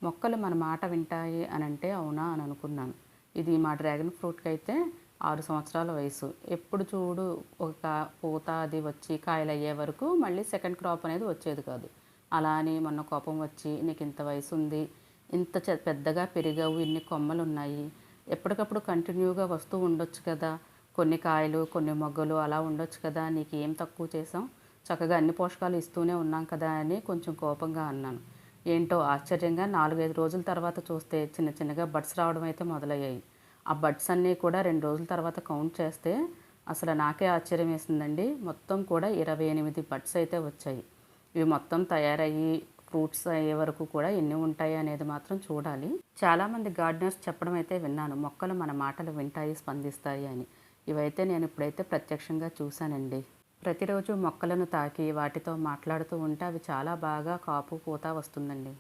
మొక్కలు మన మాట వింటాయి అని అంటే అవునా అని అనుకున్నాను. ఇది మా డ్రాగన్ ఫ్రూట్‌కైతే 6 సంవత్సరాల వయసు. ఎప్పుడు చూడు ఒక పూత అది వచ్చి కాయలయ్యే వరకు మళ్ళీ సెకండ్ క్రాప్ అనేది వచ్చేది కాదు. అలా అని మొన్న కోపం వచ్చి "నీకింత వయసుంది, ఇంత పెద్దగా పెరిగావు, ఇన్ని కొమ్మలున్నాయి. ఎప్పటికప్పుడు కంటిన్యూగా వస్తూ ఉండొచ్చు కదా! కొన్ని కాయలు, కొన్ని మొగ్గలు అలా ఉండొచ్చు కదా! నీకేం తక్కువ చేశాం? చక్కగా అన్ని పోషకాలు ఇస్తూనే ఉన్నాం కదా!" అని కొంచెం కోపంగా అన్నాను. ఏంటో ఆశ్చర్యంగా 4, 5 రోజుల తర్వాత చూస్తే చిన్న చిన్నగా బడ్స్ రావడం అయితే మొదలయ్యాయి. ఆ బడ్స్ అన్నీ కూడా 2 రోజుల తర్వాత కౌంట్ చేస్తే అసలు నాకే ఆశ్చర్యం వేసిందండి. మొత్తం కూడా 28 బడ్స్ అయితే వచ్చాయి. ఇవి మొత్తం తయారయ్యి ఫ్రూట్స్ అయ్యే వరకు కూడా ఎన్ని ఉంటాయి అనేది మాత్రం చూడాలి. చాలామంది గార్డెనర్స్ చెప్పడం అయితే విన్నాను. మొక్కలు మన మాటలు వింటాయి, స్పందిస్తాయి అని. ఇవైతే నేను ఇప్పుడైతే ప్రత్యక్షంగా చూశానండి. ప్రతిరోజు మొక్కలను తాకి వాటితో మాట్లాడుతూ ఉంటే అవి చాలా బాగా కాపు పూత వస్తుందండి.